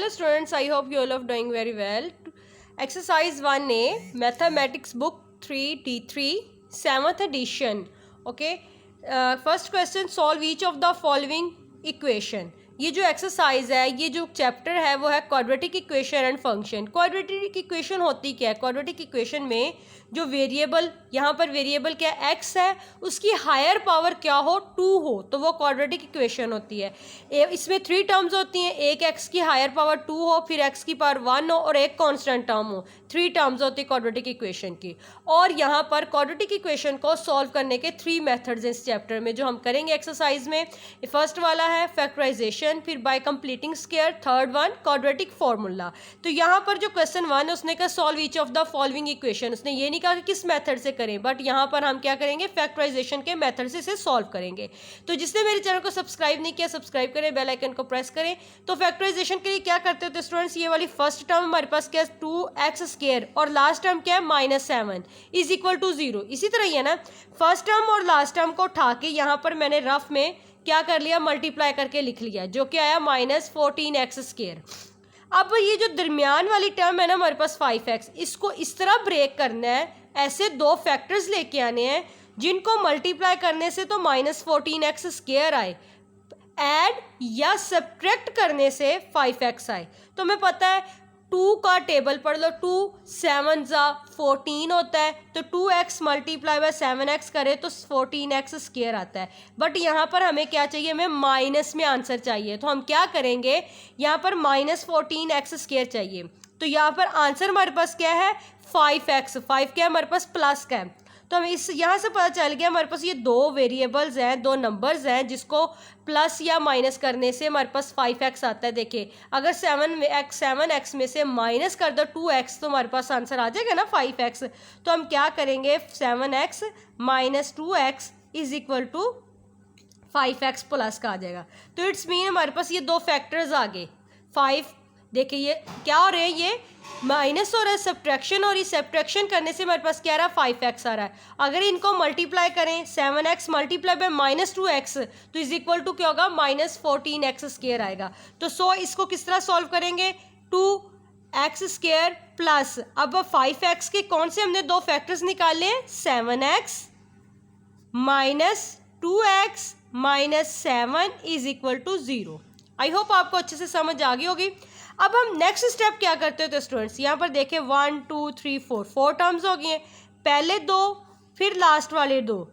Hello students, I hope you all are doing very well. Exercise 1A, Mathematics Book 3D3, 7th edition. Okay. First question, solve each of the following equation. ये जो exercise है, ये जो chapter है वो है quadratic equation and function. Quadratic equation होती क्या है? क्वाड्रेटिक इक्वेशन में जो वेरिएबल, यहाँ पर वेरिएबल क्या एक्स है, उसकी हायर पावर क्या हो, 2 हो, तो वो क्वाड्रेटिक इक्वेशन होती है. इसमें 3 टर्म्स होती हैं. एक एक्स की हायर पावर 2 हो, फिर एक्स की पावर 1 हो और एक कांस्टेंट टर्म हो. 3 टर्म्स होती है क्वाड्रेटिक इक्वेशन की. और यहाँ पर क्वाड्रेटिक इक्वेशन को सॉल्व करने के 3 मेथड्स हैं इस चैप्टर में जो हम करेंगे एक्सरसाइज में. फर्स्ट वाला है फैक्टराइजेशन, फिर bye completing square, third one quadratic formula. तो यहाँ पर जो क्वेश्चन 1 है उसने कहा solve each of the following equation. उसने ये नहीं कहा कि किस मेथड से करें, बट यहाँ पर हम क्या करेंगे, फैक्टराइजेशन के मेथड से इसे सॉल्व करेंगे. तो जिसने मेरे चैनल को सब्सक्राइब नहीं किया सब्सक्राइब करें, बेल आइकन को प्रेस करें. तो फैक्टराइजेशन के लिए क्या करते होते स्टूडेंट्स, ये वाली फर्स्ट टर्म हमारे पास क्या है 2x² और लास्ट टर्म क्या है -7 इज इक्वल टू 0. इसी तरह ही है ना, फर्स्ट टर्म और लास्ट टर्म को उठा के यहाँ पर मैंने रफ में क्या कर लिया, मल्टीप्लाई करके लिख लिया, जो कि आया -14x². अब ये जो दरमियान वाली टर्म है ना हमारे पास 5x, इसको इस तरह ब्रेक करना है. ऐसे 2 फैक्टर्स लेके आने हैं जिनको मल्टीप्लाई करने से तो -14x² आए, ऐड या सब्ट्रैक्ट करने से 5x आए. तो हमें पता है 2 का टेबल पढ़ लो, 2 7 ज़ा 14 होता है, तो 2x मल्टीप्लाई बाय 7x करे तो 14x² आता है. बट यहाँ पर हमें क्या चाहिए, हमें माइनस में आंसर चाहिए. तो हम क्या करेंगे, यहाँ पर -14x² चाहिए. तो यहाँ पर आंसर हमारे पास क्या है 5x. 5 क्या है हमारे पास, प्लस का है. तो हमें इस यहाँ से पता चल गया हमारे पास ये 2 वेरिएबल्स हैं, 2 नंबर्स हैं जिसको प्लस या माइनस करने से हमारे पास 5x आता है. देखिए अगर 7x में से माइनस कर दो 2x तो हमारे पास आंसर आ जाएगा ना 5x. तो हम क्या करेंगे, 7x - 2x is equal to 5x plus का आ जाएगा. तो इट्स मीन हमारे पास ये 2 फैक्टर्स आ गए 5. देखिए ये क्या हो रहे हैं, ये माइनस हो रहा है सब्ट्रैक्शन, और इस सब्ट्रैक्शन करने से हमारे पास क्या आ रहा है 5x आ रहा है. अगर इनको मल्टीप्लाई करें 7x मल्टीप्लाई बाय -2x तो इज इक्वल टू क्या होगा, -14x² आएगा. तो सो इसको किस तरह सॉल्व करेंगे, 2x² प्लस, अब 5x के कौन से हमने 2 फैक्टर्स निकाले, 7x - 2x - 7 is equal to 0. I hope आपको अच्छे से समझ आ गई होगी. अब हम नेक्स्ट स्टेप क्या करते हैं तो स्टूडेंट्स, यहाँ पर देखें 1 2 3 4 टर्म्स हो गई हैं. पहले 2 फिर लास्ट वाले 2.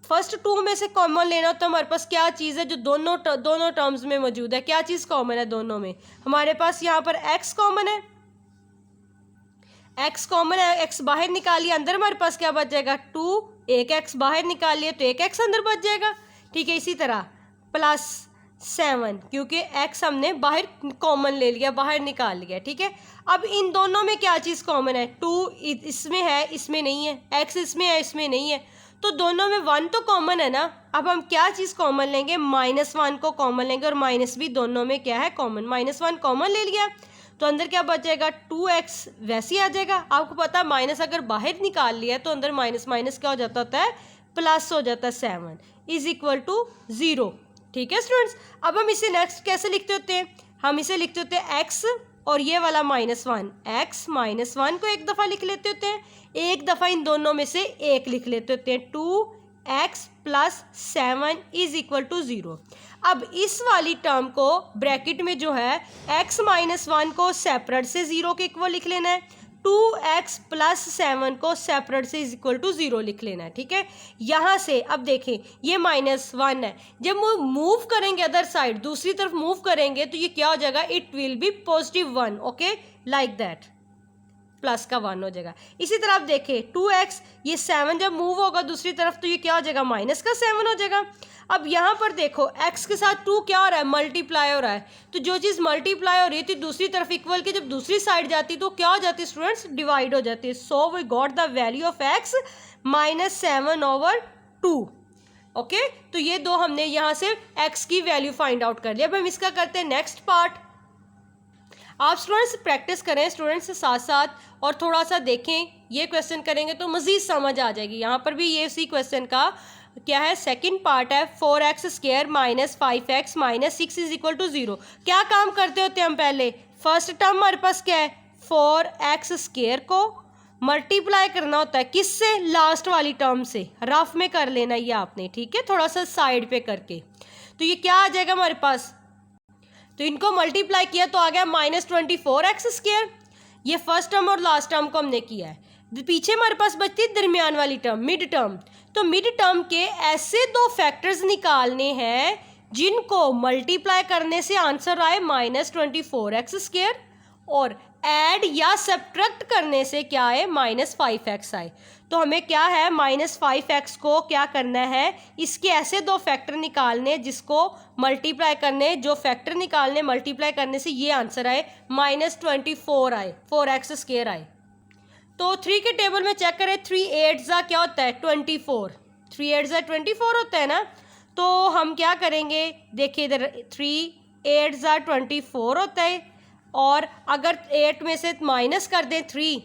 फर्स्ट 2 में से कॉमन लेना तो हमारे पास क्या चीज़ है जो दोनों टर्म्स में मौजूद है, क्या चीज़ कॉमन है दोनों में, हमारे पास यहाँ पर x कॉमन है. x कॉमन है, x बाहर निकालिए, अंदर हमारे पास क्या बच जाएगा 2. एक x बाहर निकालिए तो एक x अंदर बच जाएगा. ठीक है, इसी तरह प्लस 7 क्योंकि x हमने बाहर कॉमन ले लिया, बाहर निकाल लिया. ठीक है, अब इन दोनों में क्या चीज़ कॉमन है, 2 इसमें है इसमें नहीं है, x इसमें है इसमें नहीं है, तो दोनों में 1 तो कॉमन है ना. अब हम क्या चीज़ कॉमन लेंगे, -1 को कॉमन लेंगे, और माइनस भी दोनों में क्या है कॉमन, -1 कॉमन ले लिया तो अंदर क्या बच जाएगा 2x वैसे ही आ जाएगा. आपको पता है माइनस अगर बाहर निकाल लिया तो अंदर माइनस माइनस क्या हो जाता होता है, प्लस हो जाता है. 7 इज इक्वल टू 0. ठीक है स्टूडेंट्स, अब हम इसे नेक्स्ट कैसे लिखते होते हैं, हम इसे लिखते होते हैं x और ये वाला -1, x -1 को एक दफ़ा लिख लेते होते हैं, एक दफ़ा इन दोनों में से एक लिख लेते होते हैं. 2x + 7 is equal to 0. अब इस वाली टर्म को ब्रैकेट में जो है x - 1 को सेपरेट से 0 के इक्वल लिख लेना है, 2x + 7 को सेपरेट से इज इक्वल टू 0 लिख लेना है. ठीक है, यहाँ से अब देखें ये -1 है, जब मूव करेंगे अदर साइड दूसरी तरफ मूव करेंगे तो ये क्या हो जाएगा, it will B +1. Okay, like that, plus का 1 हो जाएगा. इसी तरह आप देखें 2x, ये 7 जब मूव होगा दूसरी तरफ तो ये क्या हो जाएगा, -7 हो जाएगा. अब यहाँ पर देखो x के साथ 2 क्या हो रहा है, मल्टीप्लाई हो रहा है, तो जो चीज़ मल्टीप्लाई हो रही है तो दूसरी तरफ इक्वल के जब दूसरी साइड जाती तो क्या हो जाती है स्टूडेंट्स, डिवाइड हो जाती है. So we got the value of x -7/2. Okay, तो ये 2 हमने यहाँ से x की वैल्यू फाइंड आउट कर लिया. अब हम इसका करते हैं नेक्स्ट पार्ट. आप स्टूडेंट्स प्रैक्टिस करें स्टूडेंट्स के साथ साथ और थोड़ा सा देखें, ये क्वेश्चन करेंगे तो मज़ीद समझ आ जाएगी. यहाँ पर भी ये उसी क्वेश्चन का क्या है, सेकंड पार्ट है 4x² - 5x - 6 is equal to 0. क्या काम करते होते हैं हम, पहले फर्स्ट टर्म हमारे पास क्या है, 4x² को मल्टीप्लाई करना होता है किससे, लास्ट वाली टर्म से। रफ में कर लेना ये आपने, ठीक है, थोड़ा सा साइड पे करके। तो ये क्या आ जाएगा हमारे पास, तो इनको मल्टीप्लाई किया तो आ गया -24x²। ये फर्स्ट टर्म और लास्ट टर्म को हमने किया है। पीछे हमारे पास बचती है दरमियान वाली टर्म, मिड टर्म। तो मिड टर्म के ऐसे दो फैक्टर्स निकालने हैं जिनको मल्टीप्लाई करने से आंसर आए -24x², और ऐड या सब्ट्रैक्ट करने से क्या आए, -5x आए। तो हमें क्या है, -5x को क्या करना है, इसके ऐसे दो फैक्टर निकालने जिसको मल्टीप्लाई करने, जो फैक्टर निकालने मल्टीप्लाई करने से ये आंसर आए -24 आए, 4x² आए। तो 3 के टेबल में चेक करें, 3 8 क्या होता है, 24, 3 8 24 होता है ना। तो हम क्या करेंगे, देखिए इधर 3 8 24 होता है, और अगर 8 में से माइनस कर दें 3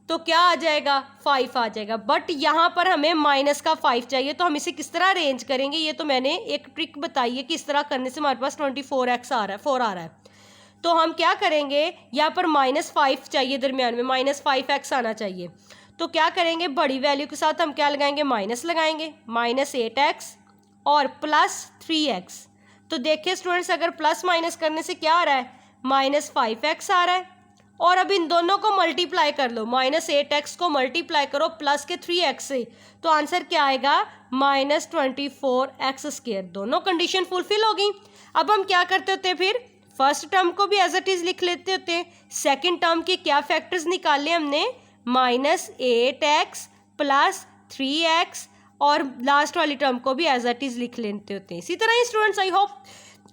तो क्या आ जाएगा, 5 आ जाएगा। बट यहाँ पर हमें -5 चाहिए, तो हम इसे किस तरह अरेंज करेंगे, ये तो मैंने एक ट्रिक बताई है कि इस तरह करने से हमारे पास 24x आ रहा है, 4 आ रहा है। तो हम क्या करेंगे, यहाँ पर -5 चाहिए दरमियान में, -5x आना चाहिए। तो क्या करेंगे, बड़ी वैल्यू के साथ हम क्या लगाएंगे, माइनस लगाएंगे, -8x और +3x। तो देखिए स्टूडेंट्स, अगर प्लस माइनस करने से क्या आ रहा है, -5x आ रहा है। और अब इन दोनों को मल्टीप्लाई कर लो, -8x को मल्टीप्लाई करो प्लस के 3x से, तो आंसर क्या आएगा, -24x²। दोनों कंडीशन फुलफिल होगी। अब हम क्या करते होते हैं, फिर फर्स्ट टर्म को भी एज इट इज लिख लेते होते हैं। सेकंड टर्म के क्या फैक्टर्स निकाले हमने, -8x + 3x, और लास्ट वाली टर्म को भी एज इट इज लिख लेते होते हैं। इसी तरह ही स्टूडेंट्स, आई होप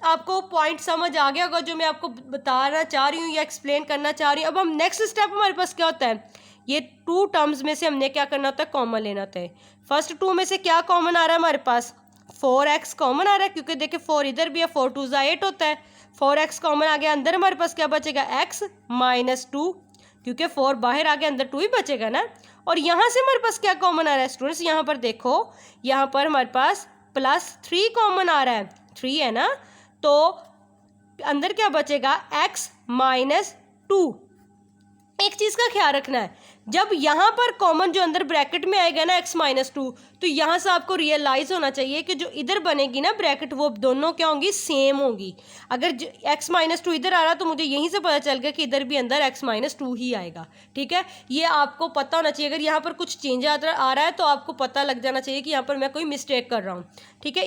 आपको पॉइंट समझ आ गया होगा जो मैं आपको बताना चाह रही हूँ या एक्सप्लेन करना चाह रही हूँ। अब हम नेक्स्ट स्टेप, हमारे पास क्या होता है, ये 2 टर्म्स में से हमने क्या करना होता है, कॉमन लेना होता है। फर्स्ट 2 में से क्या कॉमन आ रहा है हमारे पास, 4x कॉमन आ रहा है, क्योंकि देखिए 4 इधर भी है, 4 2 8 होता है। 4x कॉमन आ गया, अंदर हमारे पास क्या बचेगा, x -2, क्योंकि 4 बाहर आ गया, अंदर 2 ही बचेगा ना। और यहाँ से हमारे पास क्या कॉमन आ रहा है स्टूडेंट्स, यहाँ पर देखो, यहाँ पर हमारे पास +3 कॉमन आ रहा है, 3 है ना। तो अंदर क्या बचेगा, x -2। एक चीज़ का ख्याल रखना है, जब यहाँ पर कॉमन जो अंदर ब्रैकेट में आएगा ना x -2, तो यहाँ से आपको रियलाइज़ होना चाहिए कि जो इधर बनेगी ना ब्रैकेट, वो दोनों क्या होंगी, सेम होंगी। अगर x -2 इधर आ रहा तो मुझे यहीं से पता चल गया कि इधर भी अंदर x -2 ही आएगा, ठीक है। ये आपको पता होना चाहिए। अगर यहाँ पर कुछ चेंज आ रहा है तो आपको पता लग जाना चाहिए कि यहाँ पर मैं कोई मिस्टेक कर रहा हूँ, ठीक है। =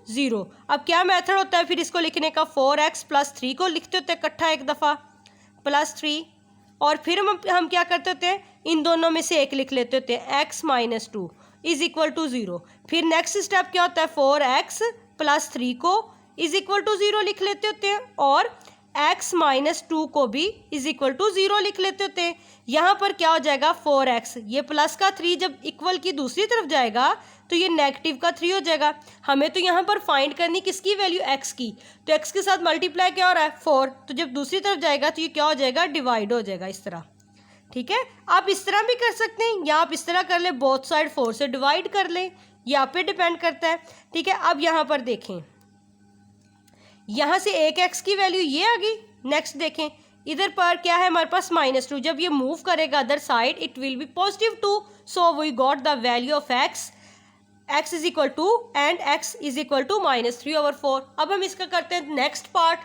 0। अब क्या मेथड होता है फिर इसको लिखने का, 4x + 3 को लिखते होते हैं इकट्ठा एक दफ़ा, +3, और फिर हम क्या करते होते हैं, इन दोनों में से एक लिख लेते होते हैं, x -2 = 0। फिर नेक्स्ट स्टेप क्या होता है, 4x + 3 को = 0 लिख लेते होते हैं, और x -2 को भी = 0 लिख लेते होते हैं। यहाँ पर क्या हो जाएगा, 4x, ये प्लस का 3 जब इक्वल की दूसरी तरफ जाएगा तो ये नेगेटिव का 3 हो जाएगा। हमें तो यहाँ पर फाइंड करनी किसकी वैल्यू, x की। तो x के साथ मल्टीप्लाई क्या हो रहा है, 4, तो जब दूसरी तरफ जाएगा तो ये क्या हो जाएगा, डिवाइड हो जाएगा इस तरह, ठीक है। आप इस तरह भी कर सकते हैं, या आप इस तरह कर ले, बोथ साइड 4 से डिवाइड कर लें, ये आप पे डिपेंड करता है, ठीक है। अब यहाँ पर देखें, यहाँ से एक x की वैल्यू ये आ गई। नेक्स्ट देखें, इधर पर क्या है हमारे पास, -2, जब ये मूव करेगा other side it will be +2, so we got the value of x = 2 and x = -3/4। अब हम इसका करते हैं नेक्स्ट पार्ट।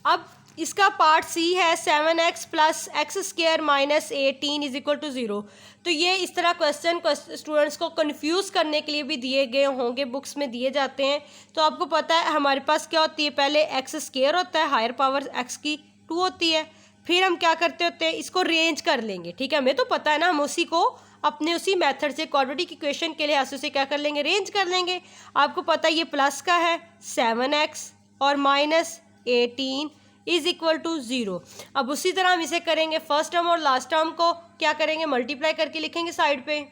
अब इसका पार्ट सी है, 7x + x² - 18 = 0। तो ये इस तरह क्वेश्चन स्टूडेंट्स को कंफ्यूज करने के लिए भी दिए गए होंगे, बुक्स में दिए जाते हैं। तो आपको पता है हमारे पास क्या होती है, पहले x² होता है, हायर पावर x की 2 होती है। फिर हम क्या करते होते हैं, इसको रेंज कर लेंगे, ठीक है। हमें तो पता है ना, हम उसी को अपने उसी मेथड से क्वाड्रेटिक इक्वेशन के लिए से क्या कर लेंगे, रेंज कर लेंगे। आपको पता है ये प्लस का है 7x और -18 = 0। अब उसी तरह हम इसे करेंगे, फर्स्ट टर्म और लास्ट टर्म को क्या करेंगे, मल्टीप्लाई करके लिखेंगे साइड पे।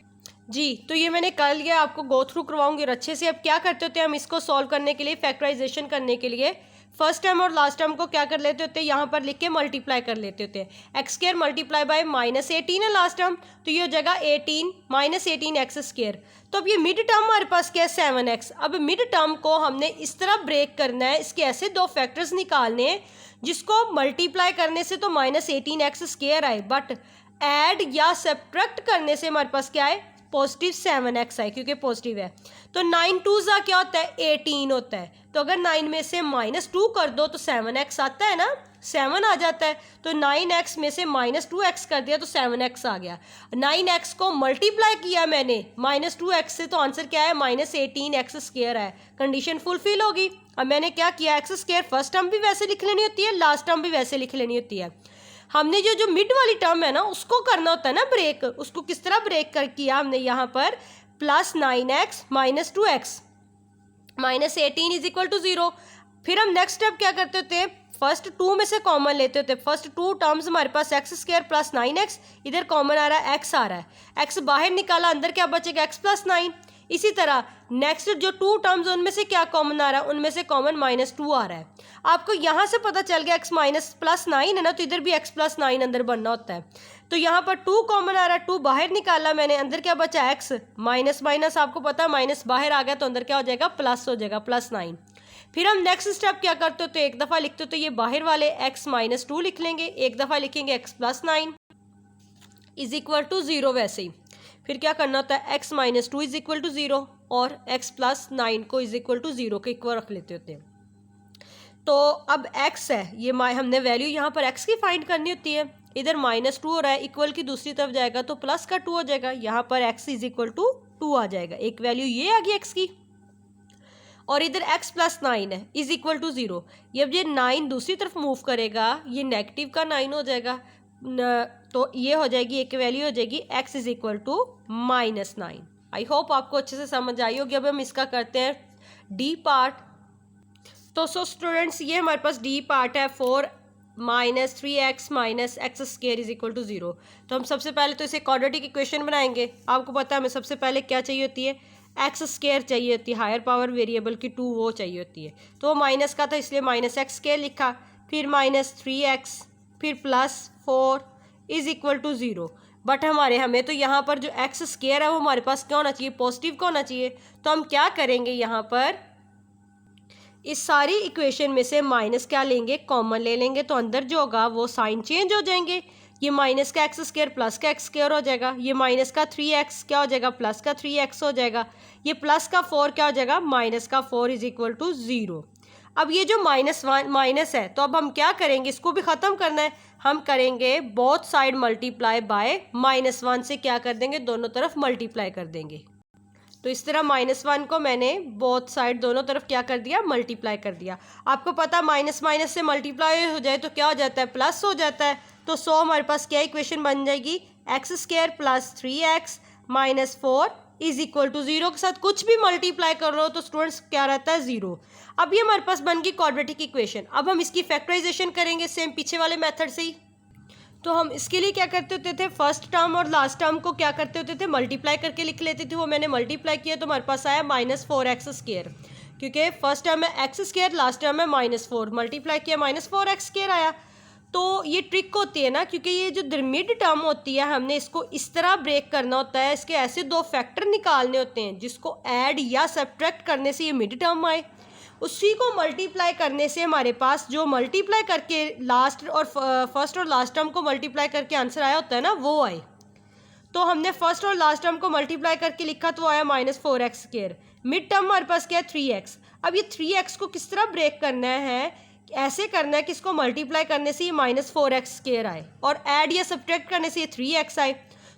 जी, तो ये मैंने कर लिया, आपको गो थ्रू करवाऊंगी और अच्छे से। अब क्या करते होते हैं, हम इसको सॉल्व करने के लिए, फैक्टराइजेशन करने के लिए फर्स्ट टर्म और लास्ट टर्म को क्या कर लेते होते हैं, यहाँ पर लिख के मल्टीप्लाई कर लेते होते हैं। x² × -18 है लास्ट टर्म, तो ये हो जाएगा 18 -18 x²। तो अब ये मिड टर्म हमारे पास क्या है, 7x। अब मिड टर्म को हमने इस तरह ब्रेक करना है, इसके ऐसे दो फैक्टर्स निकालने हैं जिसको मल्टीप्लाई करने से तो -18x² आए, बट ऐड या सब्ट्रैक्ट करने से हमारे पास क्या आए, पॉजिटिव 7x आए, क्योंकि पॉजिटिव है। तो 9 2 क्या होता है, 18 होता है। तो अगर 9 में से -2 कर दो तो 7x आता है ना, 7 आ जाता है। तो 9x में से -2x कर दिया तो 7x आ गया। 9x को मल्टीप्लाई किया मैंने -2x से, तो आंसर क्या है, -18x² है। कंडीशन फुलफिल होगी। अब मैंने क्या किया, x² फर्स्ट टर्म भी वैसे लिख लेनी होती है, लास्ट टर्म भी वैसे लिख लेनी होती है। हमने जो मिड वाली टर्म है ना, उसको करना होता है ना ब्रेक। उसको किस तरह ब्रेक कर किया हमने, यहाँ पर +9x -2x -18 = 0। फिर हम नेक्स्ट स्टेप क्या करते होते, फर्स्ट 2 में से कॉमन लेते होते। फर्स्ट 2 टर्म्स हमारे पास x² + 9x, इधर कॉमन आ रहा है, x आ रहा है, x बाहर निकाला, अंदर क्या बचेगा, x + 9। इसी तरह नेक्स्ट जो 2 टर्म्स उनमें से क्या कॉमन आ रहा है, उनमें से कॉमन -2 आ रहा है। आपको यहाँ से पता चल गया x +9 है ना, तो इधर भी x + 9 अंदर बनना होता है। तो यहाँ पर 2 कॉमन आ रहा है, 2 बाहर निकाला मैंने, अंदर क्या बचा, x माइनस आपको पता है माइनस बाहर आ गया तो अंदर क्या हो जाएगा, प्लस हो जाएगा, +9। फिर हम नेक्स्ट स्टेप क्या करते हो, तो एक दफ़ा लिखते हो तो ये बाहर वाले x -2 लिख लेंगे, एक दफ़ा लिखेंगे x + 9 = 0 वैसे ही। फिर क्या करना होता है, x -2 = 0 और x + 9 को = 0 के इक्वल रख लेते होते हैं। तो अब x है, ये हमने वैल्यू यहाँ पर x की फाइंड करनी होती है। इधर -2 हो रहा है, इक्वल की दूसरी तरफ जाएगा तो प्लस का 2 हो जाएगा, यहाँ पर x = 2 आ जाएगा। एक वैल्यू ये आ गई x की, और इधर x + 9 है = 0। जब ये 9 दूसरी तरफ मूव करेगा, ये नेगेटिव का 9 हो जाएगा, तो ये हो जाएगी, एक वैल्यू हो जाएगी x = -9। आई होप आपको अच्छे से समझ आई होगी। अब हम इसका करते हैं डी पार्ट। तो स्टूडेंट्स, ये हमारे पास डी पार्ट है 4 -3x - x² = 0। तो हम सबसे पहले तो इसे क्वाड्रेटिक इक्वेशन बनाएंगे। आपको पता है हमें सबसे पहले क्या चाहिए होती है, x² चाहिए होती है, हायर पावर वेरिएबल की 2 वो चाहिए होती है। तो वो माइनस का था इसलिए -x² लिखा, फिर -3x, फिर +4 = 0। बट हमें तो यहाँ पर जो x² है वो हमारे पास क्या होना चाहिए, पॉजिटिव का होना चाहिए। तो हम क्या करेंगे, यहाँ पर इस सारी इक्वेशन में से माइनस क्या लेंगे, कॉमन ले लेंगे। तो अंदर जो होगा वो साइन चेंज हो जाएंगे, ये माइनस का x² प्लस का x² हो जाएगा, ये माइनस का 3x क्या हो जाएगा, प्लस का 3x हो जाएगा, ये प्लस का 4 क्या हो जाएगा, माइनस का 4 = 0। अब ये जो -1 माइनस है, तो अब हम क्या करेंगे, इसको भी ख़त्म करना है। हम करेंगे बोथ साइड मल्टीप्लाई बाय -1 से क्या कर देंगे, दोनों तरफ मल्टीप्लाई कर देंगे। तो इस तरह -1 को मैंने बोथ साइड दोनों तरफ क्या कर दिया, मल्टीप्लाई कर दिया। आपको पता माइनस से मल्टीप्लाई हो जाए तो क्या हो जाता है, प्लस हो जाता है। तो हमारे पास क्या इक्वेशन बन जाएगी, x² + 3x - 4 = 0 के साथ कुछ भी मल्टीप्लाई कर लो तो स्टूडेंट्स क्या रहता है, 0। अब ये हमारे पास बन गई क्वाड्रेटिक इक्वेशन। अब हम इसकी फैक्टराइजेशन करेंगे सेम पीछे वाले मेथड से ही। तो हम इसके लिए क्या करते होते थे, फर्स्ट टर्म और लास्ट टर्म को क्या करते होते थे, मल्टीप्लाई करके लिख लेते थे। वो मैंने मल्टीप्लाई किया तो हमारे पास आया -4x², क्योंकि फर्स्ट टर्म है x², लास्ट टर्म है -4, मल्टीप्लाई किया -4x² आया। तो ये ट्रिक होती है ना, क्योंकि ये जो मिड टर्म होती है हमने इसको इस तरह ब्रेक करना होता है, इसके ऐसे 2 फैक्टर निकालने होते हैं जिसको ऐड या सब्ट्रैक्ट करने से ये मिड टर्म आए, उसी को मल्टीप्लाई करने से हमारे पास जो मल्टीप्लाई करके लास्ट और फर्स्ट और लास्ट टर्म को मल्टीप्लाई करके आंसर आया होता है ना, वो आए। तो हमने फर्स्ट और लास्ट टर्म को मल्टीप्लाई करके लिखा तो आया -4x²। मिड टर्म हमारे पास क्या है, 3x। अब ये 3x को किस तरह ब्रेक करना है, ऐसे करना है कि इसको मल्टीप्लाई करने से ये -4x² आए और ऐड या सब्ट्रैक्ट करने से ये 3x आए।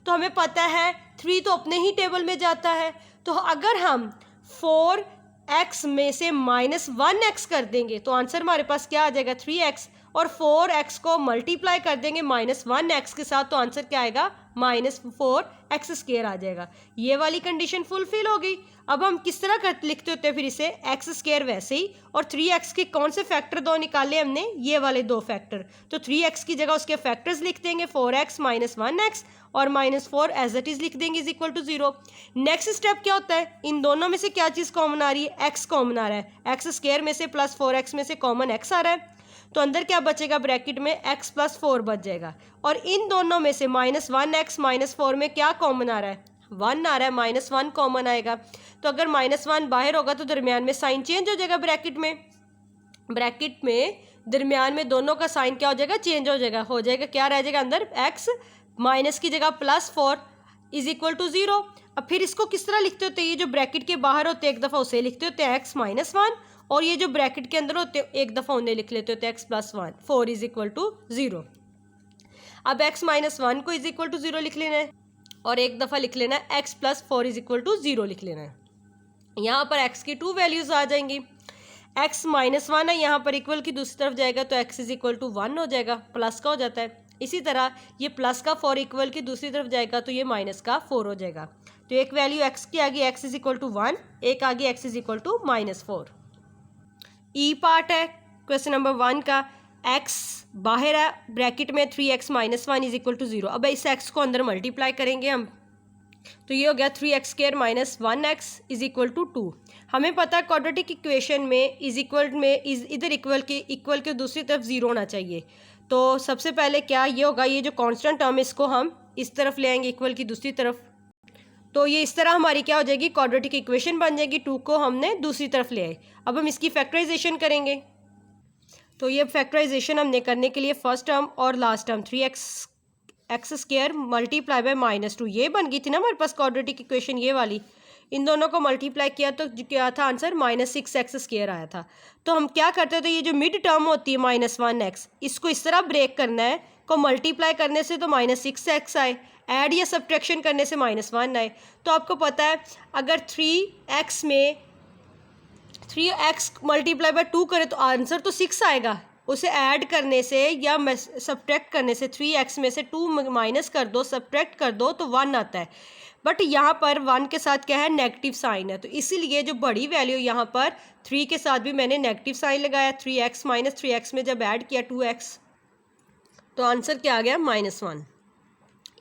तो हमें पता है 3 तो अपने ही टेबल में जाता है। तो अगर हम 4x में से -1x कर देंगे तो आंसर हमारे पास क्या आ जाएगा, 3x, और 4x को मल्टीप्लाई कर देंगे -1x के साथ तो आंसर क्या आएगा, -4x² आ जाएगा। ये वाली कंडीशन फुलफिल हो गई। अब हम किस तरह कर लिखते होते हैं फिर इसे, x² वैसे ही, और 3x के कौन से फैक्टर 2 निकाले हमने, ये वाले 2 फैक्टर। तो 3x की जगह उसके फैक्टर्स लिख देंगे, 4x - 1x और -4 एज इट इज़ लिख देंगे = 0। नेक्स्ट स्टेप क्या होता है, इन दोनों में से क्या चीज़ कॉमन आ रही है, x कॉमन आ रहा है। x² में से +4x में से कॉमन x आ रहा है, तो अंदर क्या बचेगा, ब्रैकेट में x + 4 बच जाएगा। और इन दोनों में से -1x -4 में क्या कॉमन आ रहा है, 1 आ रहा है, -1 कॉमन आएगा। तो अगर -1 बाहर होगा तो दरमियान में साइन चेंज हो जाएगा ब्रैकेट में दरमियान में दोनों का साइन क्या हो जाएगा, चेंज हो जाएगा क्या रह जाएगा अंदर, x माइनस की जगह +4 इज इक्वल टू 0। अब फिर इसको किस तरह लिखते होते हैं, ये जो ब्रैकेट के बाहर होते हैं एक दफ़ा उसे लिखते होते हैं x-1, और ये जो ब्रैकेट के अंदर होते हैं एक दफ़ा उन्हें लिख लेते होते हैं x+1, 4 इज इक्वल टू 0। अब x-1 को इज इक्वल टू 0 लिख लेना है और एक दफ़ा लिख लेना है x+4 इज इक्वल टू 0 लिख लेना है। यहाँ पर x की 2 वैल्यूज़ आ जाएंगी, x-1 है यहाँ पर इक्वल की दूसरी तरफ जाएगा तो x इज इक्वल टू 1 हो जाएगा, प्लस का हो जाता है। इसी तरह ये प्लस का 4 इक्वल की दूसरी तरफ जाएगा तो ये माइनस का 4 हो जाएगा। तो एक वैल्यू x की आ गई x इज इक्वल टू 1, एक आ गई x is equal to -4। E part है क्वेश्चन नंबर 1 का, x बाहर है ब्रैकेट में 3x - 1 इज इक्वल टू 0। अब इस x को अंदर मल्टीप्लाई करेंगे हम, तो ये हो गया 3x² - 1x is equal to 2। हमें पता है क्वाड्रेटिक इक्वेशन में इज इक्वल में इधर इक्वल के दूसरी तरफ 0 होना चाहिए। तो सबसे पहले क्या ये होगा, ये जो कांस्टेंट टर्म इसको हम इस तरफ ले आएंगे इक्वल की दूसरी तरफ, तो ये इस तरह हमारी क्या हो जाएगी, क्वाड्रेटिक इक्वेशन बन जाएगी। 2 को हमने दूसरी तरफ ले आए। अब हम इसकी फैक्टराइजेशन करेंगे, तो ये फैक्टराइजेशन हमने करने के लिए फर्स्ट टर्म और last term 3x² multiply by -2 ये बन गई थी ना हमारे पास क्वाड्रेटिक इक्वेशन ये वाली, इन दोनों को मल्टीप्लाई किया तो क्या था आंसर, -6x² आया था। तो हम क्या करते थे, ये जो मिड टर्म होती है -1x, इसको इस तरह ब्रेक करना है को मल्टीप्लाई करने से तो -6x आए, ऐड या सब्ट्रैक्शन करने से -1 आए। तो आपको पता है अगर 3x में 3x मल्टीप्लाई बाय 2 करें तो आंसर तो 6 आएगा, उसे ऐड करने से या सब्ट्रैक्ट करने से 3x में से 2 माइनस कर दो, सब्ट्रैक्ट कर दो तो 1 आता है। बट यहाँ पर 1 के साथ क्या है, नेगेटिव साइन है, तो इसीलिए जो बड़ी वैल्यू यहाँ पर 3 के साथ भी मैंने नेगेटिव साइन लगाया। 3x - 3x में जब ऐड किया 2x तो आंसर क्या आ गया, -1,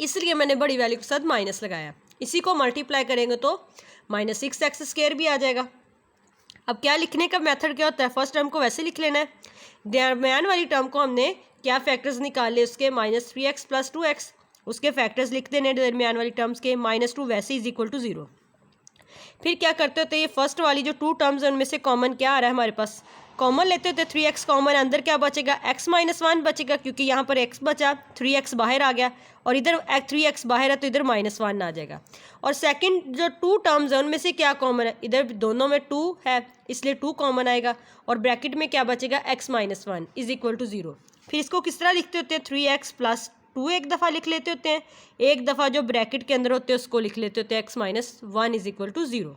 इसलिए मैंने बड़ी वैल्यू के साथ माइनस लगाया। इसी को मल्टीप्लाई करेंगे तो -6x² भी आ जाएगा। अब क्या लिखने का मेथड क्या होता है, फर्स्ट टर्म को वैसे लिख लेना है, दरम्यान वाली टर्म को हमने क्या फैक्टर्स निकाले उसके, -3x + 2x, उसके फैक्टर्स लिख देने दरम्यान वाली टर्म्स के, -2 वैसे इज इक्वल टू 0। फिर क्या करते होते, ये फर्स्ट वाली जो 2 टर्म्स हैं उनमें से कॉमन क्या आ रहा है हमारे पास, कॉमन लेते होते 3x कॉमन, अंदर क्या बचेगा, x - 1 बचेगा क्योंकि यहाँ पर x बचा, 3x बाहर आ गया और इधर 3x बाहर है तो इधर -1 आ जाएगा। और सेकंड जो 2 टर्म्स हैं उनमें से क्या कॉमन है, इधर दोनों में 2 है इसलिए 2 कॉमन आएगा और ब्रैकेट में क्या बचेगा, x - 1 इज इक्वल टू 0। फिर इसको किस तरह लिखते होते हैं, 3x + 2 एक दफ़ा लिख लेते होते हैं, एक दफ़ा जो ब्रैकेट के अंदर होते हैं उसको लिख लेते होते हैं x - 1 इज इक्वल टू 0।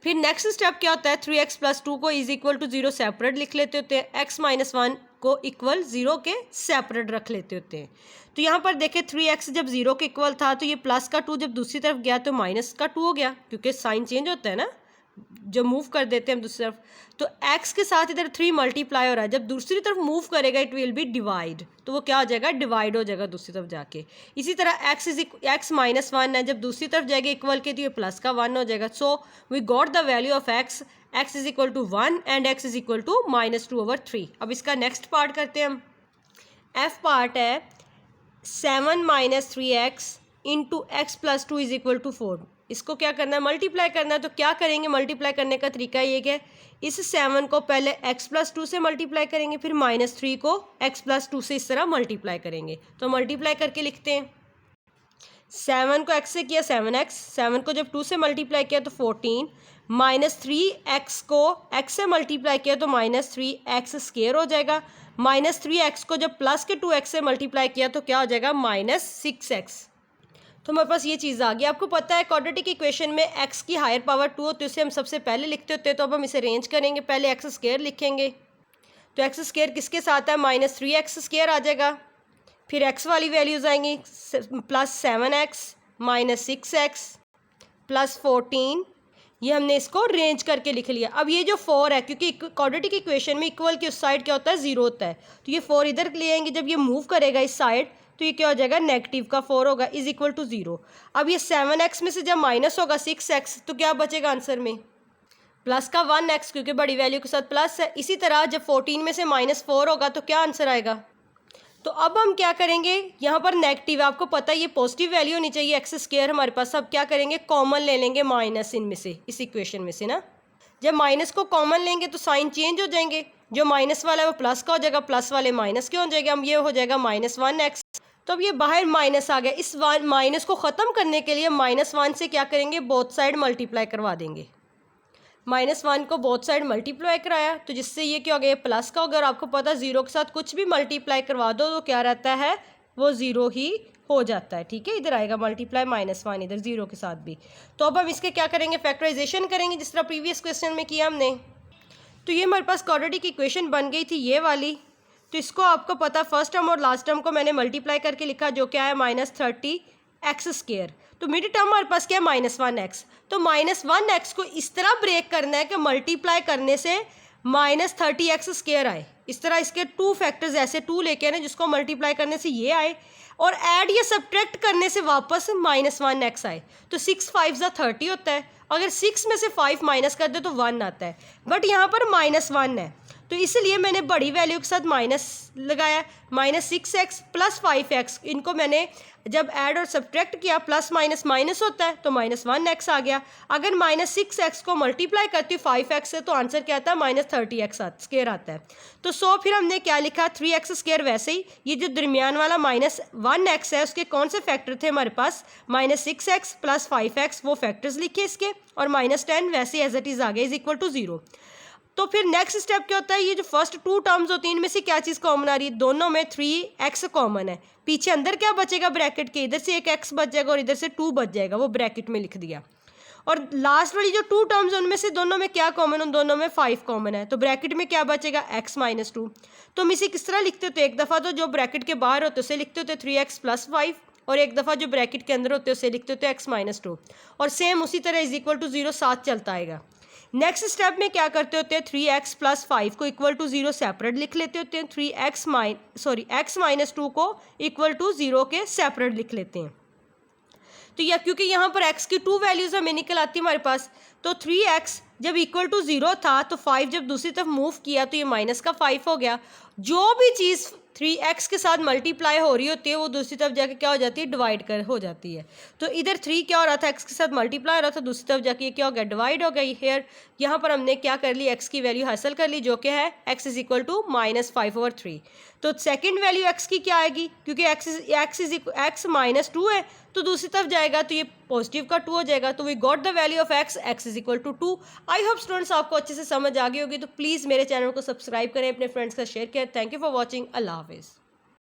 फिर नेक्स्ट स्टेप क्या होता है, 3x + 2 को इज इक्वल टू 0 सेपरेट लिख लेते होते हैं, x - 1 को इक्वल 0 के सेपरेट रख लेते होते हैं। तो यहाँ पर देखें 3x जब 0 के इक्वल था तो ये प्लस का 2 जब दूसरी तरफ गया तो माइनस का 2 हो गया, क्योंकि साइन चेंज होता है ना जो मूव कर देते हैं हम दूसरी तरफ। तो x के साथ इधर 3 मल्टीप्लाई हो रहा है, जब दूसरी तरफ मूव करेगा इट विल बी डिवाइड, तो वो क्या हो जाएगा, डिवाइड हो जाएगा दूसरी तरफ जाके। इसी तरह x - 1 है, जब दूसरी तरफ जाएगा इक्वल के तो ये प्लस का 1 हो जाएगा। So we got the value of x is equal to 1 and x is equal to -2/3। अब इसका नेक्स्ट पार्ट करते हैं हम। f पार्ट है 7 - 3x into x + 2 is equal to 4। इसको क्या करना है, मल्टीप्लाई करना है। तो क्या करेंगे, मल्टीप्लाई करने का तरीका ये है, इस 7 को पहले x + 2 से मल्टीप्लाई करेंगे, फिर -3 को x + 2 से इस तरह मल्टीप्लाई करेंगे। तो मल्टीप्लाई करके लिखते हैं, 7 को x से किया 7x, 7 को जब 2 से मल्टीप्लाई किया तो 14, -3x को x से मल्टीप्लाई किया तो -3x² हो जाएगा, -3x को जब प्लस के 2x से मल्टीप्लाई किया तो क्या हो जाएगा, -6x। तो हमारे पास ये चीज़ आ गई। आपको पता है क्वाड्रेटिक इक्वेशन में x की हायर पावर 2 होती है, उसे हम सबसे पहले लिखते होते हैं, तो अब हम इसे अरेंज करेंगे। पहले x² लिखेंगे, तो x² किसके साथ है, -3x² आ जाएगा। फिर x वाली वैल्यूज़ आएंगी, +7x -6x +14, ये हमने इसको रेंज करके लिख लिया। अब ये जो 4 है, क्योंकि क्वाड्रेटिक इक्वेशन में इक्वल की उस साइड क्या होता है, 0 होता है, तो ये 4 इधर ले आएंगे। जब ये मूव करेगा इस साइड तो ये क्या हो जाएगा, नेगेटिव का 4 होगा इज इक्वल टू 0। अब ये 7x में से जब माइनस होगा 6x तो क्या बचेगा आंसर में, प्लस का 1x, क्योंकि बड़ी वैल्यू के साथ प्लस है। इसी तरह जब 14 में से -4 होगा तो क्या आंसर आएगा। तो अब हम क्या करेंगे, यहाँ पर नेगेटिव है, आपको पता है ये पॉजिटिव वैल्यू होनी चाहिए x² हमारे पास। अब क्या करेंगे, कॉमन ले लेंगे माइनस इनमें से, इस इक्वेशन में से ना। जब माइनस को कॉमन लेंगे तो साइन चेंज हो जाएंगे, जो माइनस वाला है वो प्लस का हो जाएगा, प्लस वाले माइनस के हो जाएगा, हम ये हो जाएगा -1x। तो अब ये बाहर माइनस आ गया, इस माइनस को ख़त्म करने के लिए -1 से क्या करेंगे, बोथ साइड मल्टीप्लाई करवा देंगे। -1 को बोथ साइड मल्टीप्लाई कराया तो जिससे ये क्या हो गया, प्लस का। अगर आपको पता 0 के साथ कुछ भी मल्टीप्लाई करवा दो तो क्या रहता है, वो 0 ही हो जाता है। ठीक है, इधर आएगा मल्टीप्लाई -1 इधर 0 के साथ भी। तो अब हम इसके क्या करेंगे, फैक्टराइजेशन करेंगे जिस तरह प्रीवियस क्वेश्चन में किया हमने। तो ये हमारे पास क्वाड्रेटिक इक्वेशन बन गई थी ये वाली। तो इसको आपको पता फर्स्ट टर्म और लास्ट टर्म को मैंने मल्टीप्लाई करके लिखा जो क्या है -30x²। तो मिड टर्म हमारे पास क्या है, -1x। तो -1x को इस तरह ब्रेक करना है कि मल्टीप्लाई करने से -30x² आए। इस तरह इसके 2 फैक्टर्स ऐसे 2 लेके आने जिसको मल्टीप्लाई करने से ये आए और ऐड या सब्ट्रैक्ट करने से वापस -1x आए। तो 6 5 30 होता है। अगर 6 में से 5 माइनस कर दे तो 1 आता है, बट यहाँ पर -1 है तो इसलिए मैंने बड़ी वैल्यू के साथ माइनस लगाया। -6x + 5x, इनको मैंने जब ऐड और सब्ट्रैक्ट किया प्लस माइनस माइनस होता है तो -1x आ गया। अगर -6x को मल्टीप्लाई करती हूँ 5x से तो आंसर क्या आता है, -30x² आता है। तो फिर हमने क्या लिखा, 3x²। वैसे ही ये जो दरमियान वाला -1x है उसके कौन से फैक्टर थे हमारे पास, -6x + 5x, वो फैक्टर्स लिखे इसके, और -10 वैसे एज इट इज़ आ गया = 0। तो फिर नेक्स्ट स्टेप क्या होता है, ये जो फर्स्ट 2 टर्म्स होती हैं इनमें से क्या चीज़ कॉमन आ रही है, दोनों में 3x कॉमन है। पीछे अंदर क्या बचेगा ब्रैकेट के, इधर से एक x बच जाएगा और इधर से 2 बच जाएगा, वो ब्रैकेट में लिख दिया। और लास्ट वाली जो 2 टर्म्स उनमें से दोनों में क्या कॉमन, उन दोनों में 5 कॉमन है। तो ब्रैकेट में क्या बचेगा, x - 2। तो हम इसे किस तरह लिखते होते, एक दफ़ा तो जो ब्रैकेट के बाहर होते उसे लिखते होते 3x + 5, और एक दफ़ा जो ब्रैकेट के अंदर होते उसे लिखते होते x - 2, और सेम उसी तरह = 0 साथ चलता आएगा। नेक्स्ट स्टेप में क्या करते होते हैं, 3x + 5 को = 0 सेपरेट लिख लेते होते हैं, x - 2 को = 0 के सेपरेट लिख लेते हैं। तो यह क्योंकि यहाँ पर x की 2 वैल्यूज़ हमें निकल आती है हमारे पास, तो 3x जब = 0 था तो 5 जब दूसरी तरफ मूव किया तो ये -5 हो गया। जो भी चीज़ 3x के साथ मल्टीप्लाई हो रही होती है वो दूसरी तरफ जाके क्या हो जाती है, डिवाइड हो जाती है। तो इधर 3 क्या हो रहा था, x के साथ मल्टीप्लाई हो रहा था, दूसरी तरफ जाके ये क्या हो गया, डिवाइड हो गई। हेयर यहाँ पर हमने क्या कर ली, x की वैल्यू हासिल कर ली जो कि है x = -5/3। तो सेकंड वैल्यू x की क्या आएगी, क्योंकि x -2 है तो दूसरी तरफ जाएगा तो ये पॉजिटिव का 2 हो जाएगा। तो we got the value of x = 2। I hope students आपको अच्छे से समझ आ गई होगी। तो प्लीज़ मेरे चैनल को सब्सक्राइब करें, अपने फ्रेंड्स का शेयर करें। Thank you for watching. अल्लाह हाफिज़।